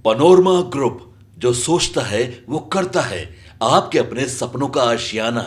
Panorama group, जो सोचता है वो करता है। आपके अपने सपनों का आशियाना।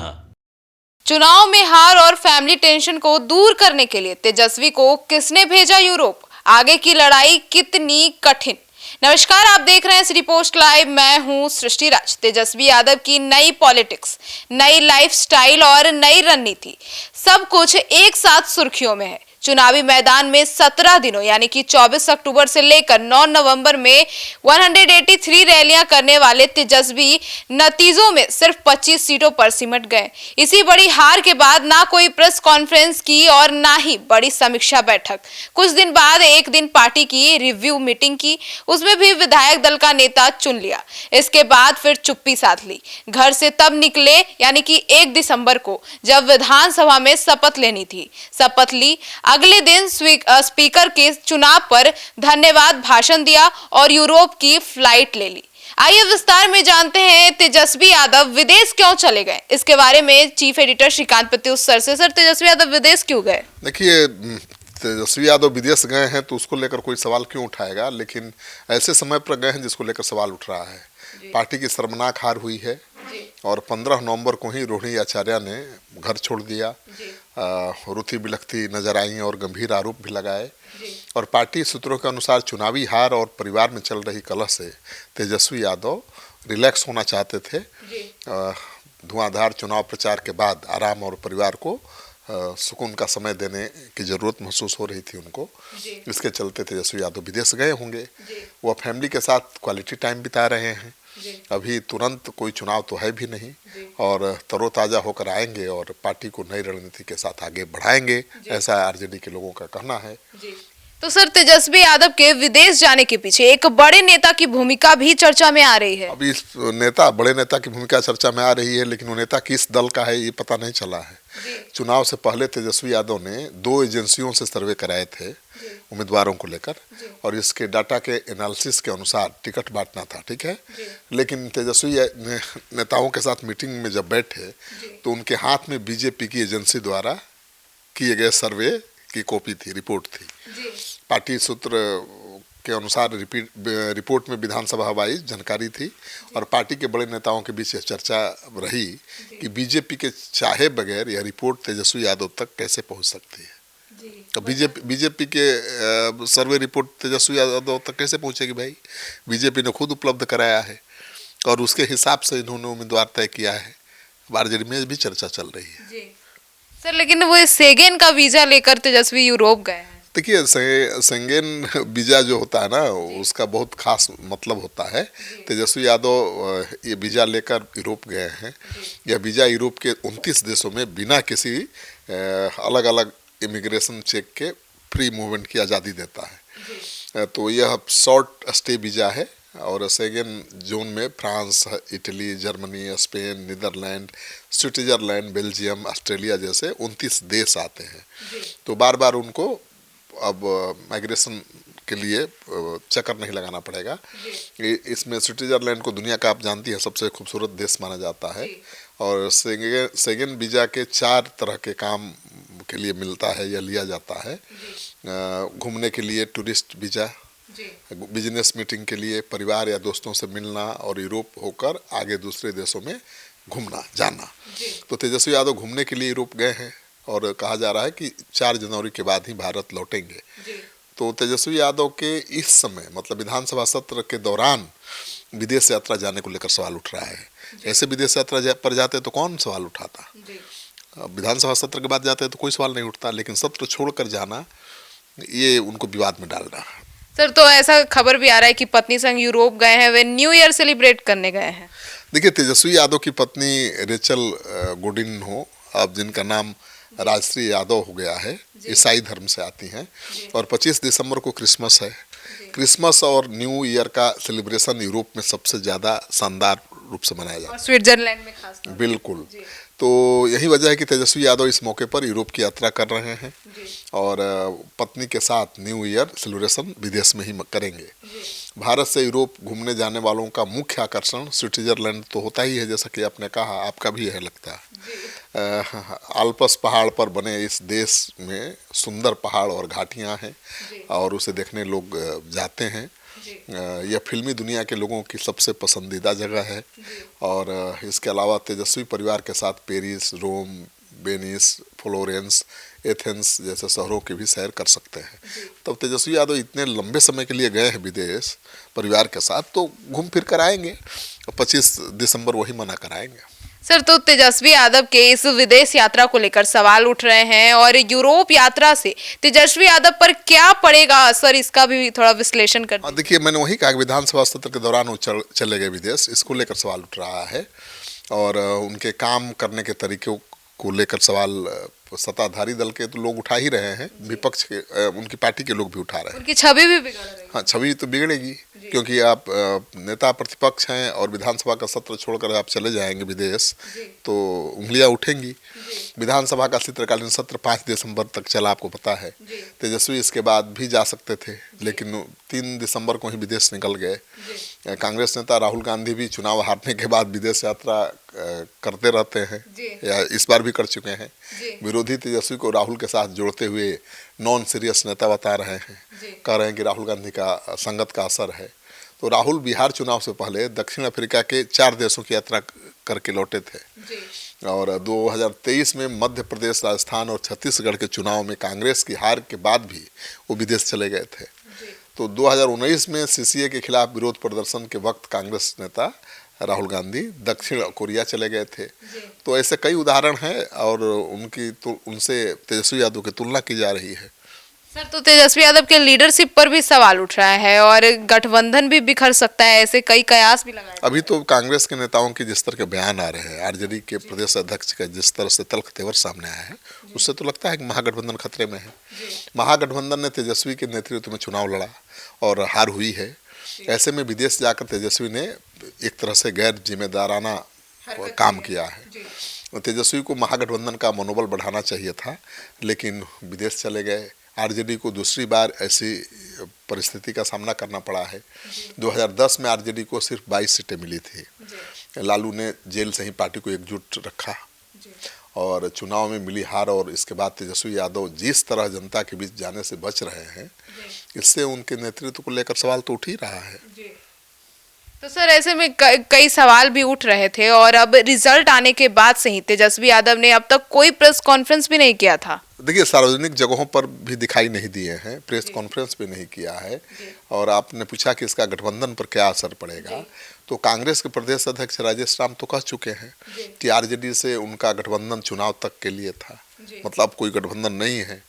चुनाव में हार और फैमिली टेंशन को दूर करने के लिए तेजस्वी को किसने भेजा यूरोप? आगे की लड़ाई कितनी कठिन? नमस्कार, आप देख रहे हैं सिटी पोस्ट लाइव। मैं हूं सृष्टि राज। तेजस्वी यादव की नई पॉलिटिक्स, नई लाइफस्टाइल और नई रणनीति, सब कुछ एक साथ सुर्खियों में है। चुनावी मैदान में 17 दिनों यानी कि 24 अक्टूबर से लेकर 9 नवंबर में 183 रैलियां करने वाले तेजस्वी नतीजों में सिर्फ 25 सीटों पर सिमट गए। इसी बड़ी हार के बाद ना कोई प्रेस कॉन्फ्रेंस की और ना ही बड़ी समीक्षा बैठक। कुछ दिन बाद एक दिन पार्टी की रिव्यू मीटिंग की, उसमें भी विधायक दल का नेता चुन लिया। इसके बाद फिर चुप्पी साध ली। घर से तब निकले यानी कि 1 दिसंबर को, जब विधानसभा में शपथ लेनी थी। शपथ ली, अगले दिन स्पीकर के चुनाव पर धन्यवाद भाषण दिया और यूरोप की फ्लाइट ले ली। आइए विस्तार में जानते हैं तेजस्वी यादव विदेश क्यों चले गए। इसके बारे में chief editor Shrikant Pratyush sir से। सर, तेजस्वी यादव विदेश क्यों गए? देखिए, तेजस्वी यादव विदेश गए हैं तो उसको लेकर कोई सवाल क्यों उठाएगा, लेकिन ऐसे समय पर गए हैं जिसको लेकर सवाल उठ रहा है। पार्टी की शर्मनाक हार हुई है और 15 नवंबर को ही रोहिणी आचार्य ने घर छोड़ दिया। रुति बिलखती नजर आई और गंभीर आरोप भी लगाए। और पार्टी सूत्रों के अनुसार चुनावी हार और परिवार में चल रही कलह से तेजस्वी यादव रिलैक्स होना चाहते थे। धुआंधार चुनाव प्रचार के बाद आराम और परिवार को सुकून का समय देने की ज़रूरत महसूस हो रही थी उनको। इसके चलते तेजस्वी यादव विदेश गए होंगे। वह फैमिली के साथ क्वालिटी टाइम बिता रहे हैं। अभी तुरंत कोई चुनाव तो है भी नहीं और तरोताज़ा होकर आएंगे और पार्टी को नई रणनीति के साथ आगे बढ़ाएंगे, ऐसा आरजेडी के लोगों का कहना है। तो सर, तेजस्वी यादव के विदेश जाने के पीछे एक बड़े नेता की भूमिका भी चर्चा में आ रही है। अभी बड़े नेता की भूमिका चर्चा में आ रही है, लेकिन वो नेता किस दल का है ये पता नहीं चला है। चुनाव से पहले तेजस्वी यादव ने 2 एजेंसियों से सर्वे कराए थे उम्मीदवारों को लेकर और इसके डाटा के एनालिसिस के अनुसार टिकट बांटना था, ठीक है। लेकिन तेजस्वी नेताओं के साथ मीटिंग में जब बैठे तो उनके हाथ में बीजेपी की एजेंसी द्वारा किए गए सर्वे की कॉपी थी, रिपोर्ट थी। पार्टी सूत्र के अनुसार रिपोर्ट में विधानसभा वाइज जानकारी थी और पार्टी के बड़े नेताओं के बीच चर्चा रही कि बीजेपी के चाहे बगैर यह रिपोर्ट तेजस्वी यादव तक कैसे पहुंच सकती है। तो बीजेपी के सर्वे रिपोर्ट तेजस्वी यादव तक कैसे पहुंचेगी भाई? बीजेपी ने खुद उपलब्ध कराया है और उसके हिसाब से इन्होंने उम्मीदवार तय किया है। आरजेडी में भी चर्चा चल रही है। सर, लेकिन वो सेगेन का वीजा लेकर तेजस्वी यूरोप गए हैं। देखिए, शेंगेन वीज़ा जो होता है ना, उसका बहुत खास मतलब होता है। तेजस्वी यादव ये वीज़ा लेकर यूरोप गए हैं। यह वीज़ा यूरोप के 29 देशों में बिना किसी अलग अलग इमिग्रेशन चेक के फ्री मूवमेंट की आज़ादी देता है। तो यह शॉर्ट स्टे वीज़ा है और शेंगेन जोन में France, Italy, Germany, Spain, Netherlands, Switzerland, Belgium, Australia जैसे 29 देश आते हैं। तो बार बार उनको अब माइग्रेशन के लिए चक्कर नहीं लगाना पड़ेगा। इसमें स्विट्जरलैंड को दुनिया का, आप जानती हैं, सबसे खूबसूरत देश माना जाता है और शेंगेन वीज़ा के 4 तरह के काम के लिए मिलता है या लिया जाता है। घूमने के लिए टूरिस्ट वीज़ा, बिजनेस मीटिंग के लिए, परिवार या दोस्तों से मिलना और यूरोप होकर आगे दूसरे देशों में घूमना जाना। तो तेजस्वी यादव घूमने के लिए यूरोप गए हैं और कहा जा रहा है कि 4 जनवरी के बाद ही भारत लौटेंगे। तो तेजस्वी यादव के इस समय, मतलब विधानसभा सत्र के दौरान, विदेश यात्रा जाने को लेकर सवाल उठ रहा है। ऐसे विदेश यात्रा पर जाते तो कौन सवाल उठाता? विधानसभा सत्र के बाद जाते तो कोई सवाल नहीं उठता, लेकिन सत्र छोड़कर जाना ये उनको विवाद में डाल रहा है। सर, तो ऐसा खबर भी आ रहा है कि पत्नी संग यूरोप गए हैं, वे न्यू ईयर सेलिब्रेट करने गए हैं। देखिए, तेजस्वी यादव की पत्नी रेचल गोडिन हो, अब जिनका नाम राजश्री यादव हो गया है, ईसाई धर्म से आती हैं और 25 दिसंबर को क्रिसमस है। क्रिसमस और न्यू ईयर का सेलिब्रेशन यूरोप में सबसे ज़्यादा शानदार रूप से मनाया जाता है, स्विट्जरलैंड में खास तौर पर। बिल्कुल। तो यही वजह है कि तेजस्वी यादव इस मौके पर यूरोप की यात्रा कर रहे हैं और पत्नी के साथ न्यू ईयर सेलिब्रेशन विदेश में ही करेंगे। भारत से यूरोप घूमने जाने वालों का मुख्य आकर्षण स्विट्जरलैंड तो होता ही है, जैसा कि आपने कहा, आपका भी है लगता है। आल्प्स पहाड़ पर बने इस देश में सुंदर पहाड़ और घाटियां हैं और उसे देखने लोग जाते हैं। यह फिल्मी दुनिया के लोगों की सबसे पसंदीदा जगह है। और इसके अलावा तेजस्वी परिवार के साथ पेरिस, रोम, वेनिस, फ्लोरेंस, एथेंस जैसे शहरों की भी सैर कर सकते हैं। तब तेजस्वी यादव इतने लंबे समय के लिए गए हैं विदेश परिवार के साथ, तो घूम फिर कर आएंगे। 25 दिसंबर वही मना कर आएंगे। सर, तो तेजस्वी यादव के इस विदेश यात्रा को लेकर सवाल उठ रहे हैं और यूरोप यात्रा से तेजस्वी यादव पर क्या पड़ेगा असर, इसका भी थोड़ा विश्लेषण कर दीजिए। देखिए, मैंने वही कहा कि विधानसभा सत्र के दौरान वो चले गए विदेश, इसको लेकर सवाल उठ रहा है। और उनके काम करने के तरीकों को लेकर सवाल सत्ताधारी दल के तो लोग उठा ही रहे हैं, विपक्ष के उनकी पार्टी के लोग भी उठा रहे हैं। उनकी छवि भी बिगड़ रही है। हाँ, छवि तो बिगड़ेगी, क्योंकि आप नेता प्रतिपक्ष हैं और विधानसभा का सत्र छोड़कर आप चले जाएंगे विदेश, तो उंगलियां उठेंगी। विधानसभा का शीतकालीन सत्र 5 दिसंबर तक चला, आपको पता है। तेजस्वी इसके बाद भी जा सकते थे, लेकिन 3 दिसंबर को ही विदेश निकल गए। कांग्रेस नेता राहुल गांधी भी चुनाव हारने के बाद विदेश यात्रा करते रहते हैं, या इस बार भी कर चुके हैं। विरोधी तेजस्वी को राहुल के साथ जोड़ते हुए नॉन सीरियस नेता बता रहे हैं, कह रहे हैं कि राहुल गांधी का संगत का असर है। तो राहुल बिहार चुनाव से पहले दक्षिण अफ्रीका के 4 देशों की यात्रा करके लौटे थे। और 2023 में मध्य प्रदेश, राजस्थान और छत्तीसगढ़ के चुनाव में कांग्रेस की हार के बाद भी वो विदेश चले गए थे। तो 2019 में सीसीए के खिलाफ विरोध प्रदर्शन के वक्त कांग्रेस नेता राहुल गांधी दक्षिण कोरिया चले गए थे। तो ऐसे कई उदाहरण हैं और उनसे तेजस्वी यादव की तुलना की जा रही है। सर, तो तेजस्वी यादव के लीडरशिप पर भी सवाल उठ रहा है और गठबंधन भी बिखर सकता है, ऐसे कई कयास भी लगाए। अभी तो कांग्रेस के नेताओं के जिस तरह के बयान आ रहे हैं, आरजेडी के प्रदेश अध्यक्ष का जिस तरह से तल्ख तेवर सामने आया है, उससे तो लगता है कि महागठबंधन खतरे में है। महागठबंधन ने तेजस्वी के नेतृत्व में चुनाव लड़ा और हार हुई है। ऐसे में विदेश जाकर तेजस्वी ने एक तरह से गैर जिम्मेदाराना काम किया है। तेजस्वी को महागठबंधन का मनोबल बढ़ाना चाहिए था, लेकिन विदेश चले गए। आरजेडी को दूसरी बार ऐसी परिस्थिति का सामना करना पड़ा है। 2010 में आरजेडी को सिर्फ 22 सीटें मिली थी। लालू ने जेल से ही पार्टी को एकजुट रखा और चुनाव में मिली हार, और इसके बाद तेजस्वी यादव जिस तरह जनता के बीच जाने से बच रहे हैं, इससे उनके नेतृत्व को लेकर सवाल तो उठ ही रहा है। तो सर, ऐसे में कई सवाल भी उठ रहे थे और अब रिजल्ट आने के बाद से ही तेजस्वी यादव ने अब तक कोई प्रेस कॉन्फ्रेंस भी नहीं किया था। देखिए, सार्वजनिक जगहों पर भी दिखाई नहीं दिए हैं, प्रेस कॉन्फ्रेंस भी नहीं किया है। और आपने पूछा कि इसका गठबंधन पर क्या असर पड़ेगा, तो कांग्रेस के प्रदेश अध्यक्ष राजेश राम तो कह चुके हैं कि आरजेडी से उनका गठबंधन चुनाव तक के लिए था, मतलब कोई गठबंधन नहीं है।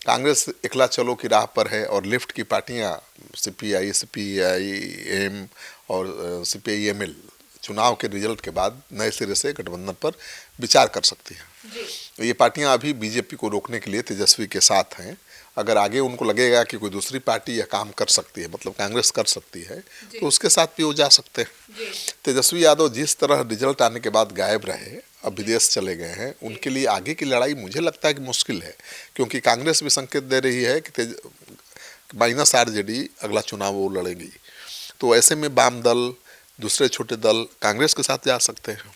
कांग्रेस एकला चलो की राह पर है और लेफ्ट की पार्टियां सीपीआई, सीपीआईएम और सीपीआईएमएल चुनाव के रिजल्ट के बाद नए सिरे से गठबंधन पर विचार कर सकती हैं। ये पार्टियां अभी बीजेपी को रोकने के लिए तेजस्वी के साथ हैं। अगर आगे उनको लगेगा कि कोई दूसरी पार्टी यह काम कर सकती है, मतलब कांग्रेस कर सकती है, तो उसके साथ भी वो जा सकते हैं। तेजस्वी यादव जिस तरह रिजल्ट आने के बाद गायब रहे, अब विदेश चले गए हैं, उनके लिए आगे की लड़ाई मुझे लगता है कि मुश्किल है, क्योंकि कांग्रेस भी संकेत दे रही है कि माइनस आरजेडी अगला चुनाव वो लड़ेगी। तो ऐसे में वाम दल, दूसरे छोटे दल कांग्रेस के साथ जा सकते हैं।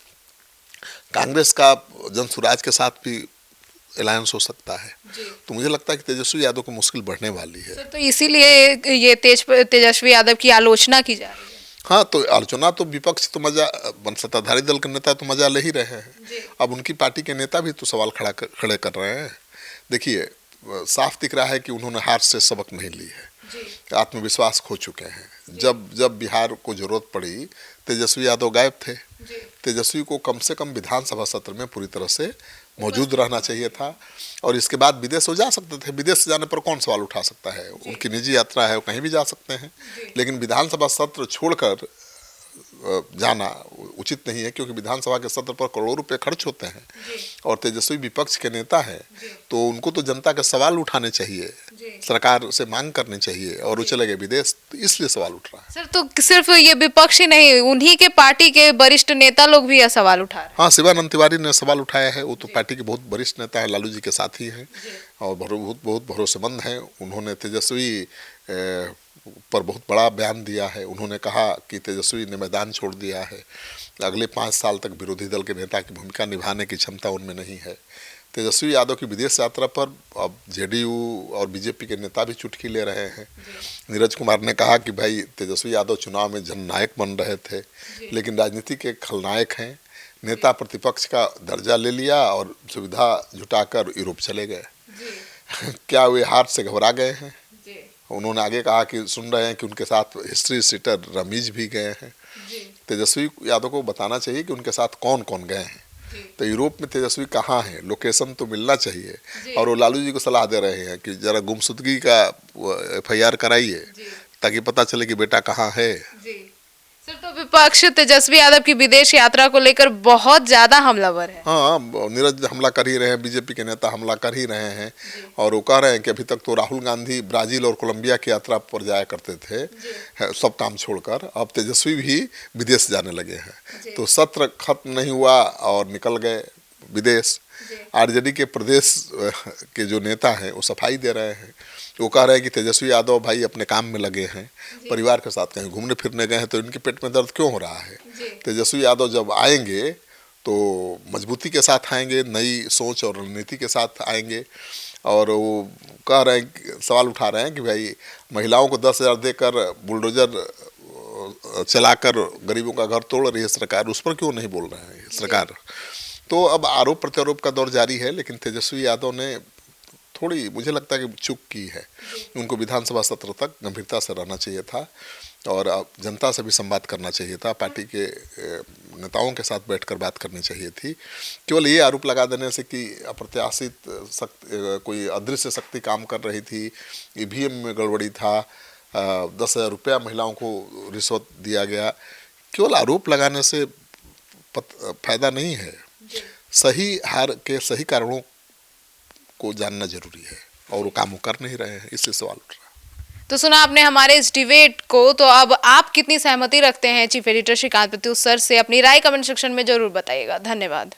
कांग्रेस का जनसुराज के साथ भी अलायंस हो सकता है। तो मुझे लगता है कि तेजस्वी यादव को मुश्किल बढ़ने वाली है। सर, तो इसीलिए ये तेजस्वी यादव की आलोचना की जा रही है। हाँ, तो आलोचना तो विपक्ष तो मजा, सत्ताधारी दल के नेता तो मजा ले ही रहे हैं। अब उनकी पार्टी के नेता भी तो सवाल खड़े कर रहे हैं। देखिए, साफ दिख रहा है कि उन्होंने हार से सबक नहीं ली है, आत्मविश्वास खो चुके हैं। जब बिहार को जरूरत पड़ी, तेजस्वी यादव गायब थे। तेजस्वी को कम से कम विधानसभा सत्र में पूरी तरह से मौजूद रहना चाहिए था, और इसके बाद विदेश हो जा सकते थे। विदेश जाने पर कौन सवाल उठा सकता है, उनकी निजी यात्रा है, वो कहीं भी जा सकते हैं। लेकिन विधानसभा सत्र छोड़कर जाना उचित नहीं है, क्योंकि विधानसभा के सत्र पर करोड़ों रुपए खर्च होते हैं और तेजस्वी विपक्ष के नेता हैं, तो उनको तो जनता के सवाल उठाने चाहिए, सरकार से मांग करनी चाहिए, और वो चले गए विदेश, तो इसलिए सवाल उठ रहा है। सर, तो सिर्फ ये विपक्ष ही नहीं, उन्हीं के पार्टी के वरिष्ठ नेता लोग भी यह सवाल उठा रहे हैं। हाँ, शिवानंद तिवारी ने सवाल उठाया है। वो तो पार्टी के बहुत वरिष्ठ नेता है, लालू जी के साथी हैं और बहुत भरोसेमंद हैं। उन्होंने तेजस्वी पर बहुत बड़ा बयान दिया है। उन्होंने कहा कि तेजस्वी ने मैदान छोड़ दिया है, अगले 5 साल तक विरोधी दल के नेता की भूमिका निभाने की क्षमता उनमें नहीं है। तेजस्वी यादव की विदेश यात्रा पर अब जेडीयू और बीजेपी के नेता भी चुटकी ले रहे हैं। नीरज कुमार ने कहा कि भाई तेजस्वी यादव चुनाव में जननायक बन रहे थे, लेकिन राजनीति के खलनायक हैं। नेता प्रतिपक्ष का दर्जा ले लिया और सुविधा जुटाकर यूरोप चले गए। क्या वे हार से घबरा गए हैं? उन्होंने आगे कहा कि सुन रहे हैं कि उनके साथ हिस्ट्री सीटर रमीज भी गए हैं। तेजस्वी यादव को बताना चाहिए कि उनके साथ कौन कौन गए हैं। तो यूरोप में तेजस्वी कहाँ है, लोकेशन तो मिलना चाहिए। और वो लालू जी को सलाह दे रहे हैं कि जरा गुमशुदगी का FIR कराइए ताकि पता चले कि बेटा कहाँ है। सर, तो विपक्ष तेजस्वी यादव की विदेश यात्रा को लेकर बहुत ज्यादा हमलावर है। हाँ, नीरज हमला कर ही रहे हैं, बीजेपी के नेता हमला कर ही रहे हैं। और वो कह रहे हैं कि अभी तक तो राहुल गांधी ब्राजील और कोलंबिया की यात्रा पर जाया करते थे सब काम छोड़कर, अब तेजस्वी भी विदेश जाने लगे हैं। तो सत्र खत्म नहीं हुआ और निकल गए विदेश। आरजेडी के प्रदेश के जो नेता हैं वो सफाई दे रहे हैं। वो कह रहे हैं कि तेजस्वी यादव भाई अपने काम में लगे हैं, परिवार के साथ कहीं घूमने फिरने गए हैं तो इनके पेट में दर्द क्यों हो रहा है। तेजस्वी यादव जब आएंगे तो मजबूती के साथ आएंगे, नई सोच और रणनीति के साथ आएंगे। और वो कह रहे हैं, सवाल उठा रहे हैं कि भाई महिलाओं को 10,000 देकर बुलडोजर चलाकर गरीबों का घर तोड़ रही है सरकार, उस पर क्यों नहीं बोल रहे हैं सरकार। तो अब आरोप प्रत्यारोप का दौर जारी है, लेकिन तेजस्वी यादव ने थोड़ी, मुझे लगता है कि चूक की है। उनको विधानसभा सत्र तक गंभीरता से रहना चाहिए था और जनता से भी संवाद करना चाहिए था। पार्टी के नेताओं के साथ बैठकर बात करनी चाहिए थी। केवल ये आरोप लगा देने से कि अप्रत्याशित कोई अदृश्य शक्ति काम कर रही थी, EVM में गड़बड़ी था, 10,000 रुपया महिलाओं को रिश्वत दिया गया, केवल आरोप लगाने से फायदा नहीं है। सही हार के सही कारणों को जानना जरूरी है और वो काम कर नहीं रहे हैं, इससे सवाल उठ रहा है। तो सुना आपने हमारे इस डिबेट को, तो अब आप कितनी सहमति रखते हैं chief editor Shrikant Pratyush sir से? अपनी राय कमेंट सेक्शन में जरूर बताइएगा। धन्यवाद।